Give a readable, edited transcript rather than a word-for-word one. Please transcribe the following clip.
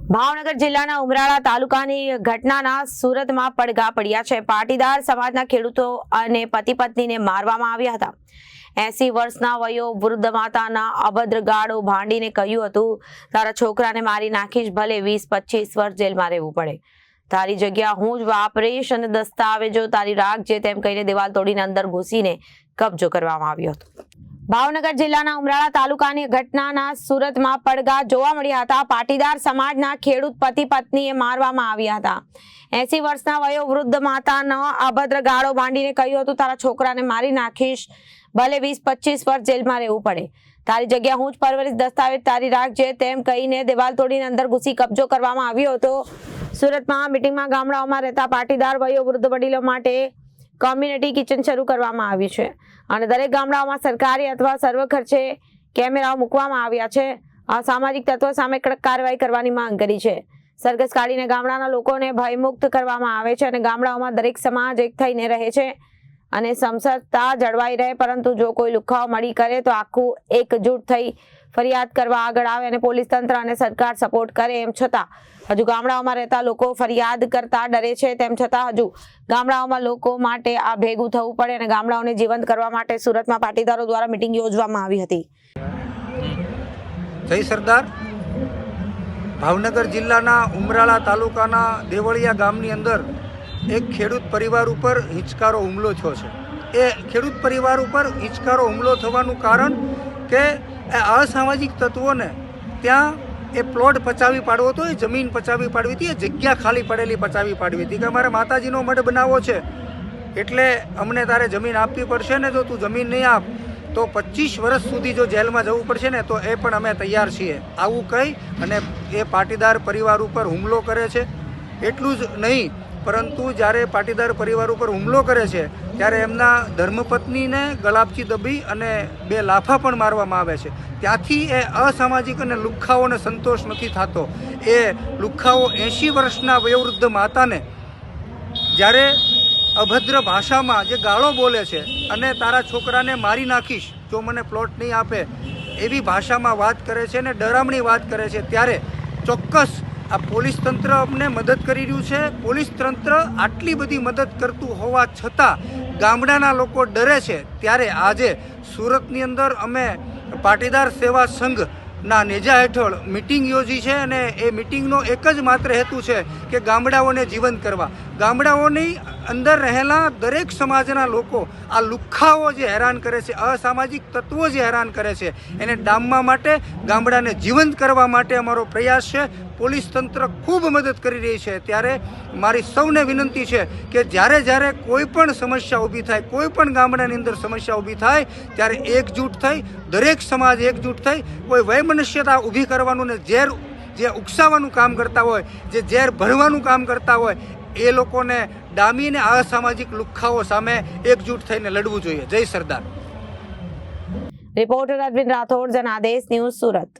ભાવનગર જિલ્લાના ઉમરાળા તાલુકાની ઘટનાના સુરતમાં પડઘા પડ્યા છે। પાટીદાર સમાજના ખેડૂતો અને પતિ પત્નીને મારવામાં આવ્યા હતા। 80 વર્ષના વયો વૃદ્ધ માતાના અભદ્ર ગાળો ભાંડીને કહ્યું હતું, તારા છોકરાને મારી નાખીશ, ભલે 20-25 વર્ષ જેલમાં રહેવું પડે, તારી જગ્યા હું જ વાપરીશ અને દસ્તાવેજો તારી રાખજે, તેમ કહીને દિવાલ તોડીને અંદર ઘૂસીને કબજો કરવામાં આવ્યો હતો। ભાવનગર જિલ્લાના ઉમરાળા તાલુકાની ઘટનાના સુરતમાં પડઘા જોવા મળ્યા હતા। પાટીદાર સમાજના ખેડૂત પતિ પત્નીએ મારવામાં આવ્યા હતા। 80 વર્ષના વયો વૃદ્ધ માતાનો અભદ્ર ગાળો ભાંડીને કહ્યું હતું, તારા છોકરાને મારી નાખીશ, ભલે 20-25 વર્ષ જેલમાં રહેવું પડે, તારી જગ્યા હું જ પરવરીશ, દસ્તાવેજ તારી રાખજે, તેમ કહીને દિવાલ તોડીને અંદર ઘૂસી કબજો કરવામાં આવ્યો હતો। સુરતમાં મીટિંગમાં ગામડાઓમાં રહેતા પાટીદાર વયો વૃદ્ધ વડીલો માટે કોમ્યુનિટી કિચન શરૂ કરવામાં આવ્યું છે અને દરેક ગામડાઓમાં સરકારી અથવા સર્વ ખર્ચે કેમેરાઓ મૂકવામાં આવ્યા છે। અસામાજિક તત્વો સામે કડક કાર્યવાહી કરવાની માંગ કરી છે। સરઘસ કાઢીને ગામડાના લોકોને ભયમુક્ત કરવામાં આવે છે અને ગામડાઓમાં દરેક સમાજ એક થઈને રહે છે અને સમસતા જળવાઈ રહે, પરંતુ જો કોઈ લુખાઓ મળી કરે તો આખું એકજૂટ થઈ ફરિયાદ કરવા આગળ આવે અને પોલીસ તંત્ર અને સરકાર સપોર્ટ કરે। એમ છતાં હજુ ગામડાઓમાં રહેતા લોકો ફરિયાદ કરતા ડરે છે। તેમ છતાં હજુ ગામડાઓમાં લોકો માટે આ ભેગું થવું પડે અને ગામડાઓને જીવંત કરવા માટે સુરતમાં પાટીદારો દ્વારા મીટિંગ યોજવામાં આવી હતી। જય સરદાર। ભાવનગર જિલ્લાના ઉમરાળા તાલુકાના દેવળિયા ગામની અંદર એક ખેડૂત પરિવાર ઉપર હિંચકારો હુમલો થયો છે। એ ખેડૂત પરિવાર ઉપર હિંચકારો હુમલો થવાનું કારણ કે અસામાજિક તત્વોને ત્યાં એ પ્લોટ પચાવી પાડવો હતો, એ જમીન પચાવી પાડવી હતી, એ જગ્યા ખાલી પડેલી પચાવી પાડવી હતી કે અમારે માતાજીનો મઢ બનાવવો છે એટલે અમને તારે જમીન આપવી પડશે ને, જો તું જમીન નહીં આપ તો 25 વર્ષ સુધી જો જેલમાં જવું પડશે ને તો એ પણ અમે તૈયાર છીએ, આવું કહી અને એ પાટીદાર પરિવાર ઉપર હુમલો કરે છે। એટલું જ નહીં, પરંતુ જ્યારે પાટીદાર પરિવાર ઉપર હુમલો કરે છે ત્યારે એમના ધર્મપત્નીને ગળાપચી દબી અને 2 લાફા પણ મારવામાં આવે છે। ત્યાંથી એ અસામાજિક અને લુખ્ખાઓને સંતોષ નથી થતો। એ લુખ્ખાઓ 80 વર્ષના વયોવૃદ્ધ માતાને જ્યારે અભદ્ર ભાષામાં જે ગાળો બોલે છે અને તારા છોકરાને મારી નાખીશ જો મને પ્લોટ નહીં આપે એવી ભાષામાં વાત કરે છે ને ડરામણી વાત કરે છે, ત્યારે ચોક્કસ આ પોલીસ તંત્ર અમને મદદ કરી રહ્યું છે। પોલીસ તંત્ર આટલી બધી મદદ કરતું હોવા છતાં ગામડાના લોકો ડરે છે। ત્યારે આજે સુરતની અંદર અમે પાટીદાર સેવા સંઘના નેજા હેઠળ મિટિંગ યોજી છે અને એ મિટિંગનો એક જ માત્ર હેતુ છે કે ગામડાઓને જીવંત કરવા। ગામડાઓની અંદર રહેલા દરેક સમાજના લોકો આ લુખ્ખાઓ જે હેરાન કરે છે, અસામાજિક તત્વો જે હેરાન કરે છે, એને ડામવા માટે, ગામડાને જીવંત કરવા માટે અમારો પ્રયાસ છે। પોલીસ તંત્ર ખૂબ મદદ કરી રહી છે। ત્યારે મારી સૌને વિનંતી છે કે જ્યારે જ્યારે કોઈ પણ સમસ્યા ઊભી થાય, કોઈ પણ ગામડાની અંદર સમસ્યા ઊભી થાય ત્યારે એકજૂટ થઈ, દરેક સમાજ એકજૂટ થઈ કોઈ વૈમનસ્યતા ઊભી કરવાનું ને ઝેર જે ઉકસાવવાનું કામ કરતા હોય, જે ઝેર ભરવાનું કામ કરતા હોય, એ લોકોને ડામીને અસામાજિક લુખ્ખાઓ સામે એકજૂટ થઈને લડવું જોઈએ। જય સરદાર। Reporter Arvind Rathod, Janadesh news, Surat.